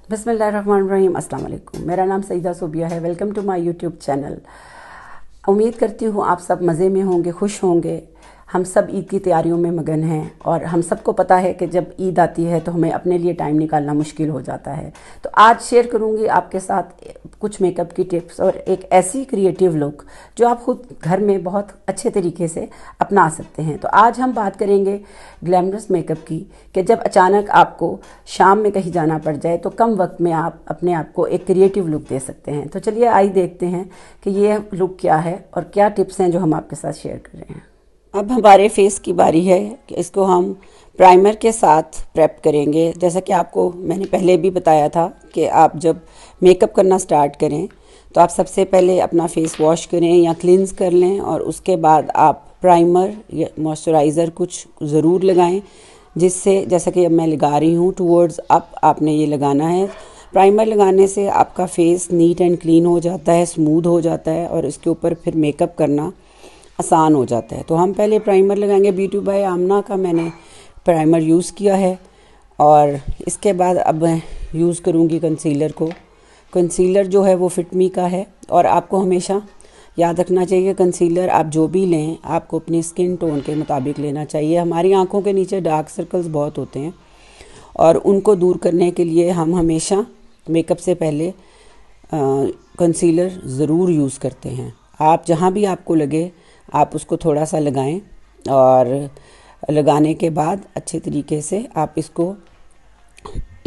बिस्मिल्लाहिर्रहमानिर्रहीम, अस्सलाम वालेकुम। मेरा नाम सईदा सोबिया है। Welcome to my YouTube channel. उम्मीद करती हूँ आप सब मज़े में होंगे, खुश होंगे। हम सब ईद की तैयारियों में मगन हैं और हम सबको पता है कि जब ईद आती है तो हमें अपने लिए टाइम निकालना मुश्किल हो जाता है। तो आज शेयर करूँगी आपके साथ कुछ मेकअप की टिप्स और एक ऐसी क्रिएटिव लुक जो आप खुद घर में बहुत अच्छे तरीके से अपना सकते हैं। तो आज हम बात करेंगे ग्लैमरस मेकअप की, कि जब अचानक आपको शाम में कहीं जाना पड़ जाए तो कम वक्त में आप अपने आप को एक क्रिएटिव लुक दे सकते हैं। तो चलिए आइए देखते हैं कि ये लुक क्या है और क्या टिप्स हैं जो हम आपके साथ शेयर कर रहे हैं। अब हमारे फेस की बारी है कि इसको हम प्राइमर के साथ प्रेप करेंगे। जैसा कि आपको मैंने पहले भी बताया था कि आप जब मेकअप करना स्टार्ट करें तो आप सबसे पहले अपना फेस वॉश करें या क्लींस कर लें और उसके बाद आप प्राइमर या मॉइस्चराइज़र कुछ ज़रूर लगाएं, जिससे जैसा कि अब मैं लगा रही हूँ टूवर्ड्स अप आपने ये लगाना है। प्राइमर लगाने से आपका फेस नीट एंड क्लीन हो जाता है, स्मूथ हो जाता है और इसके ऊपर फिर मेकअप करना आसान हो जाता है। तो हम पहले प्राइमर लगाएंगे। ब्यूटी बाय आमना का मैंने प्राइमर यूज़ किया है और इसके बाद अब मैं यूज़ करूँगी कंसीलर को। कंसीलर जो है वो फिटमी का है और आपको हमेशा याद रखना चाहिए कंसीलर आप जो भी लें आपको अपनी स्किन टोन के मुताबिक लेना चाहिए। हमारी आंखों के नीचे डार्क सर्कल्स बहुत होते हैं और उनको दूर करने के लिए हम हमेशा मेकअप से पहले कंसीलर ज़रूर यूज़ करते हैं। आप जहाँ भी आपको लगे आप उसको थोड़ा सा लगाएं और लगाने के बाद अच्छे तरीके से आप इसको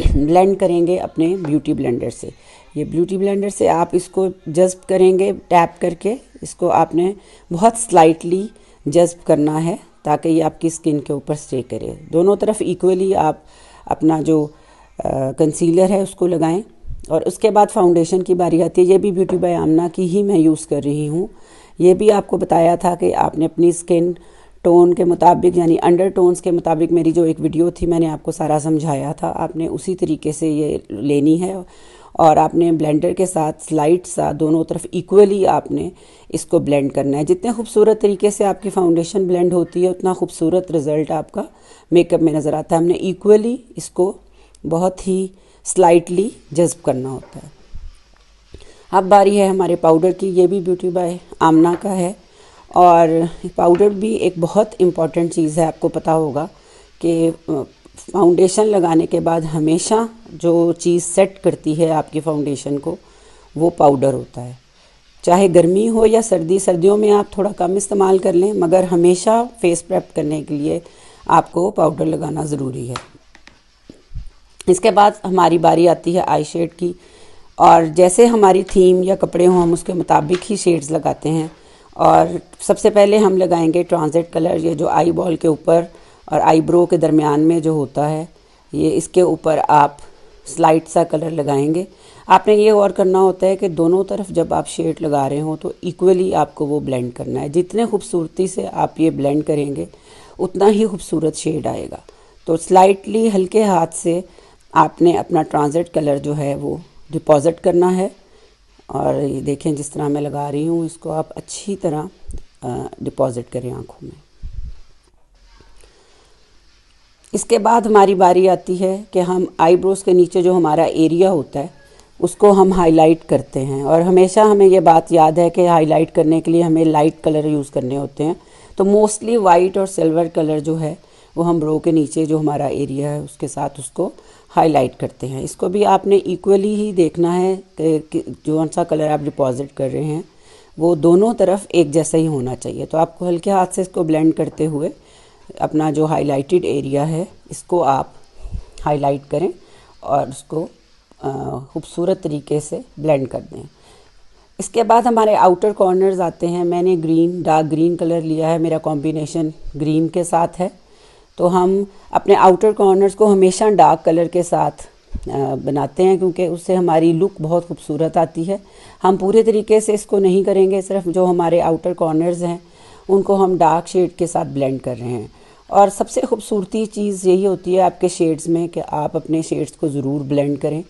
ब्लेंड करेंगे अपने ब्यूटी ब्लेंडर से। ये ब्यूटी ब्लेंडर से आप इसको जज़्ब करेंगे, टैप करके इसको आपने बहुत स्लाइटली जज़्ब करना है ताकि ये आपकी स्किन के ऊपर स्टे करे। दोनों तरफ इक्वली आप अपना जो कंसीलर है उसको लगाएं और उसके बाद फाउंडेशन की बारी आती है। ये भी ब्यूटी बाय आमना की ही मैं यूज़ कर रही हूँ। ये भी आपको बताया था कि आपने अपनी स्किन टोन के मुताबिक यानी अंडर टोन्स के मुताबिक, मेरी जो एक वीडियो थी मैंने आपको सारा समझाया था, आपने उसी तरीके से ये लेनी है और आपने ब्लेंडर के साथ स्लाइड सा दोनों तरफ इक्वली आपने इसको ब्लेंड करना है। जितने खूबसूरत तरीके से आपकी फाउंडेशन ब्लेंड होती है उतना खूबसूरत रिज़ल्ट आपका मेकअप में नज़र आता है। हमने इक्वली इसको बहुत ही स्लाइटली जज़्ब करना होता है। अब बारी है हमारे पाउडर की। ये भी ब्यूटी बाय आमना का है और पाउडर भी एक बहुत इम्पॉर्टेंट चीज़ है। आपको पता होगा कि फाउंडेशन लगाने के बाद हमेशा जो चीज़ सेट करती है आपकी फाउंडेशन को वो पाउडर होता है। चाहे गर्मी हो या सर्दी, सर्दियों में आप थोड़ा कम इस्तेमाल कर लें मगर हमेशा फेस प्रेप करने के लिए आपको पाउडर लगाना ज़रूरी है। इसके बाद हमारी बारी आती है आई शेड की और जैसे हमारी थीम या कपड़े हों हम उसके मुताबिक ही शेड्स लगाते हैं। और सबसे पहले हम लगाएंगे ट्रांजिट कलर। ये जो आई बॉल के ऊपर और आईब्रो के दरमियान में जो होता है ये इसके ऊपर आप स्लाइट सा कलर लगाएंगे। आपने ये और करना होता है कि दोनों तरफ जब आप शेड लगा रहे हो तो इक्वली आपको वो ब्लेंड करना है। जितने खूबसूरती से आप ये ब्लेंड करेंगे उतना ही खूबसूरत शेड आएगा। तो स्लाइटली हल्के हाथ से आपने अपना ट्रांजिट कलर जो है वो डिपॉजिट करना है और ये देखें जिस तरह मैं लगा रही हूँ इसको आप अच्छी तरह डिपॉजिट करें आँखों में। इसके बाद हमारी बारी आती है कि हम आईब्रोज़ के नीचे जो हमारा एरिया होता है उसको हम हाईलाइट करते हैं और हमेशा हमें ये बात याद है कि हाईलाइट करने के लिए हमें लाइट कलर यूज़ करने होते हैं। तो मोस्टली वाइट और सिल्वर कलर जो है वो हम ब्रो के नीचे जो हमारा एरिया है उसके साथ उसको हाईलाइट करते हैं। इसको भी आपने इक्वली ही देखना है कि जो सा कलर आप डिपॉजिट कर रहे हैं वो दोनों तरफ एक जैसा ही होना चाहिए। तो आपको हल्के हाथ से इसको ब्लेंड करते हुए अपना जो हाईलाइटेड एरिया है इसको आप हाईलाइट करें और उसको खूबसूरत तरीके से ब्लेंड कर दें। इसके बाद हमारे आउटर कॉर्नर्स आते हैं। मैंने ग्रीन, डार्क ग्रीन कलर लिया है, मेरा कॉम्बिनेशन ग्रीन के साथ है। तो हम अपने आउटर कॉर्नर्स को हमेशा डार्क कलर के साथ बनाते हैं क्योंकि उससे हमारी लुक बहुत खूबसूरत आती है। हम पूरे तरीके से इसको नहीं करेंगे, सिर्फ जो हमारे आउटर कॉर्नर्स हैं उनको हम डार्क शेड के साथ ब्लेंड कर रहे हैं। और सबसे खूबसूरती चीज़ यही होती है आपके शेड्स में कि आप अपने शेड्स को ज़रूर ब्लेंड करें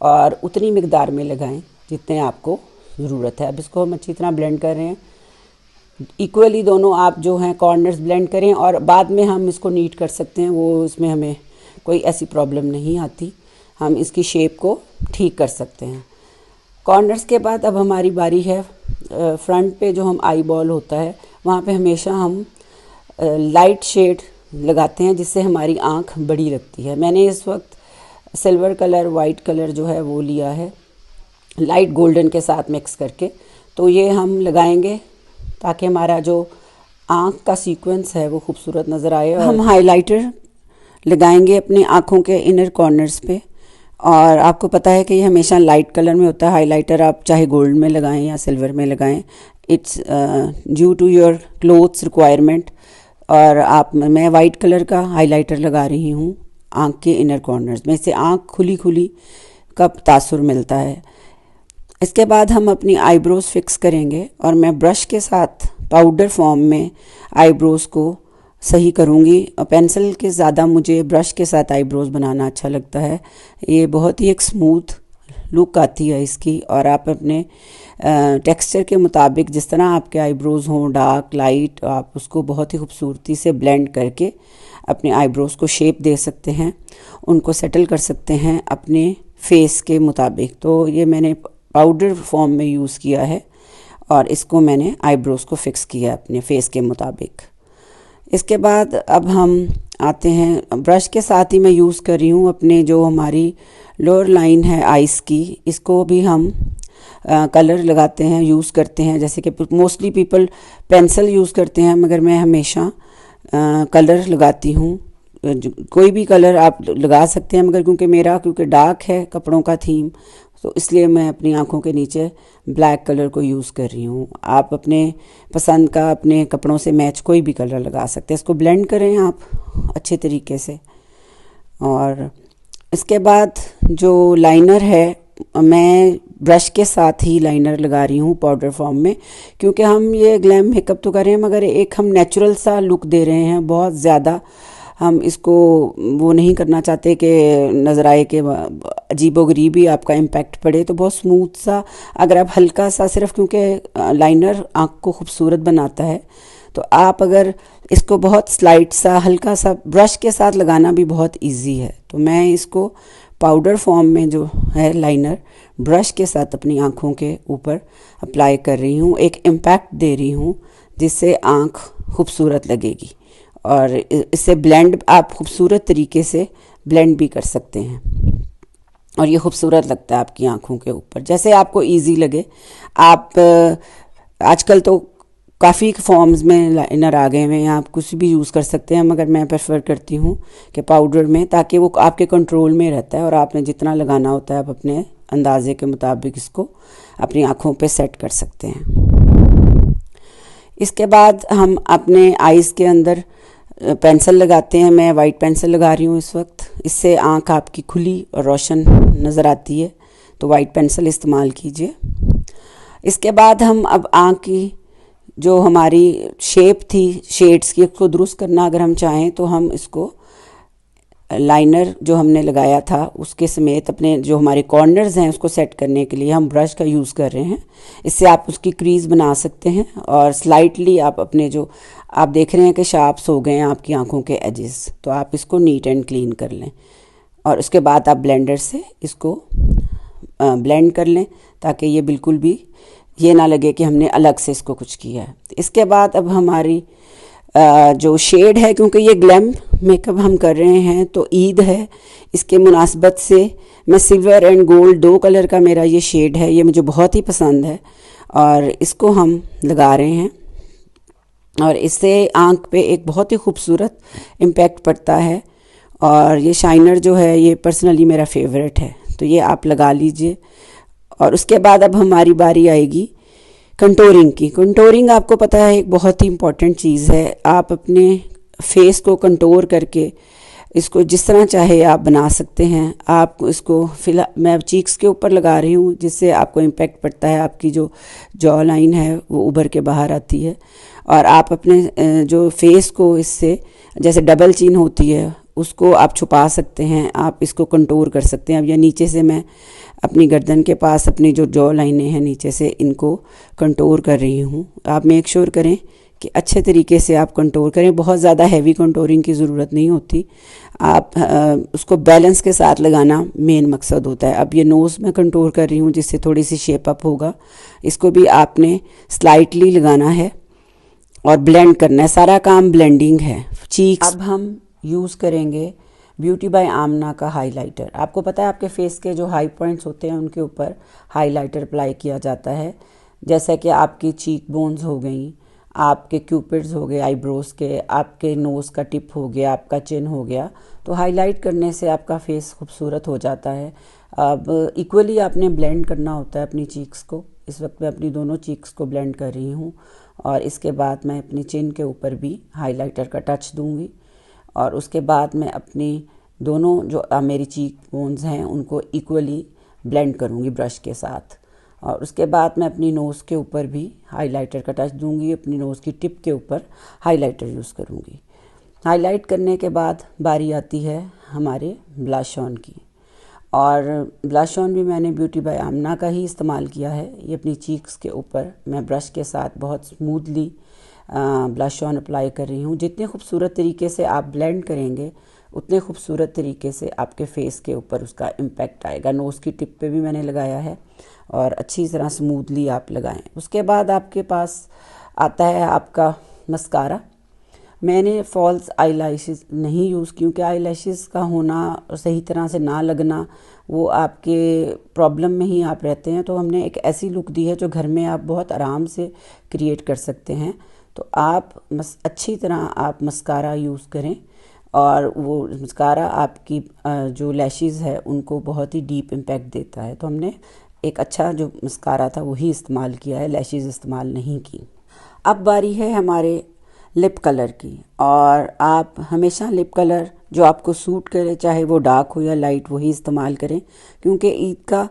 और उतनी मिकदार में लगाएं जितने आपको ज़रूरत है। अब इसको हम अच्छी तरह ब्लेंड कर रहे हैं। इक्वली दोनों आप जो हैं कॉर्नर्स ब्लेंड करें और बाद में हम इसको नीट कर सकते हैं, वो इसमें हमें कोई ऐसी प्रॉब्लम नहीं आती। हम इसकी शेप को ठीक कर सकते हैं। कॉर्नर्स के बाद अब हमारी बारी है फ्रंट पे जो हम आई बॉल होता है वहाँ पे हमेशा हम लाइट शेड लगाते हैं जिससे हमारी आँख बड़ी लगती है। मैंने इस वक्त सिल्वर कलर वाइट कलर जो है वो लिया है लाइट गोल्डन के साथ मिक्स करके, तो ये हम लगाएंगे ताकि हमारा जो आँख का सीक्वेंस है वो खूबसूरत नज़र आए। और हम हाइलाइटर लगाएंगे अपनी आँखों के इनर कॉर्नर्स पे, और आपको पता है कि ये हमेशा लाइट कलर में होता है हाइलाइटर, आप चाहे गोल्ड में लगाएं या सिल्वर में लगाएं, it's due to your clothes requirement. और मैं वाइट कलर का हाइलाइटर लगा रही हूँ आँख के इनर कॉर्नर्स में, इससे आँख खुली खुली का तासुर मिलता है। इसके बाद हम अपनी आईब्रोज फिक्स करेंगे और मैं ब्रश के साथ पाउडर फॉर्म में आईब्रोज को सही करूँगी। और पेंसिल के ज़्यादा मुझे ब्रश के साथ आईब्रोज बनाना अच्छा लगता है, ये बहुत ही एक स्मूथ लुक आती है इसकी। और आप अपने टेक्सचर के मुताबिक जिस तरह आपके आईब्रोज हों डार्क लाइट, आप उसको बहुत ही खूबसूरती से ब्लेंड करके अपने आईब्रोज को शेप दे सकते हैं, उनको सेटल कर सकते हैं अपने फेस के मुताबिक। तो ये मैंने पाउडर फॉर्म में यूज़ किया है और इसको मैंने आईब्रोज को फिक्स किया अपने फेस के मुताबिक। इसके बाद अब हम आते हैं, ब्रश के साथ ही मैं यूज़ कर रही हूँ अपने जो हमारी लोअर लाइन है आइस की, इसको भी हम कलर लगाते हैं यूज़ करते हैं। जैसे कि मोस्टली पीपल पेंसिल यूज़ करते हैं, मगर मैं हमेशा कलर लगाती हूँ। कोई भी कलर आप लगा सकते हैं, मगर क्योंकि डार्क है कपड़ों का थीम, तो इसलिए मैं अपनी आँखों के नीचे ब्लैक कलर को यूज़ कर रही हूँ। आप अपने पसंद का अपने कपड़ों से मैच कोई भी कलर लगा सकते हैं। इसको ब्लेंड करें आप अच्छे तरीके से। और इसके बाद जो लाइनर है, मैं ब्रश के साथ ही लाइनर लगा रही हूँ पाउडर फॉर्म में, क्योंकि हम ये ग्लैम मेकअप तो कर रहे हैं मगर एक हम नेचुरल सा लुक दे रहे हैं। बहुत ज़्यादा हम इसको वो नहीं करना चाहते कि नज़र आए कि अजीबोगरीब ही आपका इम्पैक्ट पड़े, तो बहुत स्मूथ सा अगर आप हल्का सा सिर्फ, क्योंकि लाइनर आँख को खूबसूरत बनाता है, तो आप अगर इसको बहुत स्लाइट सा हल्का सा ब्रश के साथ लगाना भी बहुत इजी है। तो मैं इसको पाउडर फॉर्म में जो है लाइनर ब्रश के साथ अपनी आँखों के ऊपर अप्लाई कर रही हूँ, एक इम्पैक्ट दे रही हूँ जिससे आँख खूबसूरत लगेगी। और इससे ब्लेंड आप खूबसूरत तरीके से ब्लेंड भी कर सकते हैं और ये खूबसूरत लगता है आपकी आँखों के ऊपर, जैसे आपको इजी लगे। आप आजकल तो काफ़ी फॉर्म्स में लाइनर आ गए हैं, आप कुछ भी यूज़ कर सकते हैं, मगर मैं प्रेफर करती हूँ कि पाउडर में, ताकि वो आपके कंट्रोल में रहता है और आपने जितना लगाना होता है आप अपने अंदाजे के मुताबिक इसको अपनी आँखों पे सेट कर सकते हैं। इसके बाद हम अपने आइज़ के अंदर पेंसिल लगाते हैं। मैं वाइट पेंसिल लगा रही हूँ इस वक्त, इससे आँख आपकी खुली और रोशन नज़र आती है, तो वाइट पेंसिल इस्तेमाल कीजिए। इसके बाद हम अब आँख की जो हमारी शेप थी शेड्स की, उसको दुरुस्त करना अगर हम चाहें तो हम इसको लाइनर जो हमने लगाया था उसके समेत अपने जो हमारे कॉर्नर्स हैं उसको सेट करने के लिए हम ब्रश का यूज़ कर रहे हैं। इससे आप उसकी क्रीज बना सकते हैं और स्लाइटली आप अपने जो आप देख रहे हैं कि शार्प्स हो गए हैं आपकी आंखों के एजेस, तो आप इसको नीट एंड क्लीन कर लें और उसके बाद आप ब्लेंडर से इसको ब्लेंड कर लें ताकि ये बिल्कुल भी ये ना लगे कि हमने अलग से इसको कुछ किया है। इसके बाद अब हमारी जो शेड है, क्योंकि ये ग्लैम मेकअप हम कर रहे हैं तो ईद है, इसके मुनासबत से मैं सिल्वर एंड गोल्ड 2 कलर का मेरा ये शेड है, ये मुझे बहुत ही पसंद है और इसको हम लगा रहे हैं और इससे आँख पे एक बहुत ही खूबसूरत इम्पैक्ट पड़ता है। और ये शाइनर जो है ये पर्सनली मेरा फेवरेट है, तो ये आप लगा लीजिए। और उसके बाद अब हमारी बारी आएगी कंटूरिंग की। कंटूरिंग आपको पता है एक बहुत ही इम्पॉर्टेंट चीज़ है। आप अपने फेस को कंटूर करके इसको जिस तरह चाहे आप बना सकते हैं। आप इसको फिलहाल मैं चीक्स के ऊपर लगा रही हूँ जिससे आपको इम्पैक्ट पड़ता है, आपकी जो जॉ लाइन है वो उभर के बाहर आती है। और आप अपने जो फेस को इससे जैसे डबल चिन होती है उसको आप छुपा सकते हैं, आप इसको कंटूर कर सकते हैं। अब या नीचे से मैं अपनी गर्दन के पास अपनी जो जॉ लाइनें हैं नीचे से इनको कंटूर कर रही हूँ। आप मेक श्योर करें कि अच्छे तरीके से आप कंटूर करें। बहुत ज़्यादा हैवी कंटूरिंग की ज़रूरत नहीं होती, आप उसको बैलेंस के साथ लगाना मेन मकसद होता है। अब ये नोज़ में कंटूर कर रही हूँ जिससे थोड़ी सी शेप अप होगा, इसको भी आपने स्लाइटली लगाना है और ब्लेंड करना है। सारा काम ब्लेंडिंग है। चीक्स अब हम यूज़ करेंगे ब्यूटी बाय आमना का हाइलाइटर। आपको पता है आपके फेस के जो हाई पॉइंट्स होते हैं उनके ऊपर हाइलाइटर अप्लाई किया जाता है, जैसा कि आपकी चीक बोन्स हो गई, आपके क्यूपिड्स हो गए आईब्रोज के, आपके नोज़ का टिप हो गया, आपका चिन हो गया। तो हाईलाइट करने से आपका फेस खूबसूरत हो जाता है। अब इक्वली आपने ब्लेंड करना होता है अपनी चीक्स को। इस वक्त मैं अपनी दोनों चीक्स को ब्लेंड कर रही हूँ और इसके बाद मैं अपनी चिन के ऊपर भी हाइलाइटर का टच दूँगी और उसके बाद मैं अपनी दोनों जो मेरी चीक बोन्स हैं उनको इक्वली ब्लेंड करूँगी ब्रश के साथ। और उसके बाद मैं अपनी नोज़ के ऊपर भी हाइलाइटर का टच दूंगी, अपनी नोज़ की टिप के ऊपर हाइलाइटर यूज़ करूंगी। हाइलाइट करने के बाद बारी आती है हमारे ब्लश ऑन की, और ब्लश ऑन भी मैंने ब्यूटी बाय आमना का ही इस्तेमाल किया है। ये अपनी चीक्स के ऊपर मैं ब्रश के साथ बहुत स्मूथली ब्लश ऑन अप्लाई कर रही हूँ। जितने खूबसूरत तरीके से आप ब्लेंड करेंगे उतने खूबसूरत तरीके से आपके फेस के ऊपर उसका इम्पैक्ट आएगा। नोज़ की टिप पे भी मैंने लगाया है और अच्छी तरह स्मूथली आप लगाएं। उसके बाद आपके पास आता है आपका मस्कारा। मैंने फॉल्स आई लैशेज़ नहीं यूज़, क्योंकि आई लैशेज़ का होना और सही तरह से ना लगना वो आपके प्रॉब्लम में ही आप रहते हैं। तो हमने एक ऐसी लुक दी है जो घर में आप बहुत आराम से क्रिएट कर सकते हैं। तो आप अच्छी तरह आप मस्कारा यूज़ करें और वो मस्कारा आपकी जो लैशेज़ है उनको बहुत ही डीप इम्पैक्ट देता है। तो हमने एक अच्छा जो मस्कारा था वही इस्तेमाल किया है, लैशेज़ इस्तेमाल नहीं की। अब बारी है हमारे लिप कलर की, और आप हमेशा लिप कलर जो आपको सूट करे, चाहे वो डार्क हो या लाइट, वही इस्तेमाल करें, क्योंकि ईद का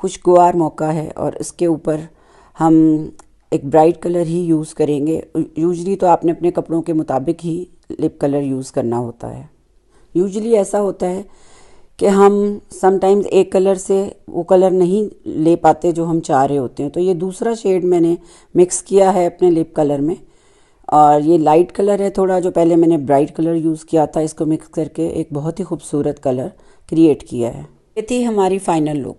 खुशगवार मौका है और इसके ऊपर हम एक ब्राइट कलर ही यूज़ करेंगे। यूजली तो आपने अपने कपड़ों के मुताबिक ही लिप कलर यूज़ करना होता है। यूजली ऐसा होता है कि हम समटाइम्स एक कलर से वो कलर नहीं ले पाते जो हम चाह रहे होते हैं। तो ये दूसरा शेड मैंने मिक्स किया है अपने लिप कलर में, और ये लाइट कलर है थोड़ा, जो पहले मैंने ब्राइट कलर यूज़ किया था। इसको मिक्स करके एक बहुत ही खूबसूरत कलर क्रिएट किया है। ये थी हमारी फाइनल लुक।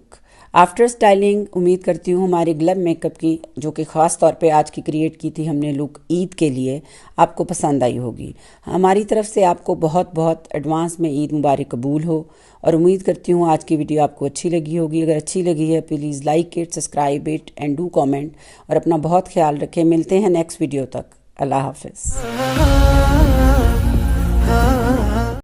आफ्टर स्टाइलिंग उम्मीद करती हूँ हमारे ग्लब मेकअप की, जो कि ख़ास तौर पे आज की क्रिएट की थी हमने लुक ईद के लिए, आपको पसंद आई होगी। हमारी तरफ से आपको बहुत बहुत एडवांस में ईद मुबारक कबूल हो, और उम्मीद करती हूँ आज की वीडियो आपको अच्छी लगी होगी। अगर अच्छी लगी है please like it, subscribe it and do comment, और अपना बहुत ख्याल रखें। मिलते हैं नेक्स्ट वीडियो तक। अल्लाह हाफिज़।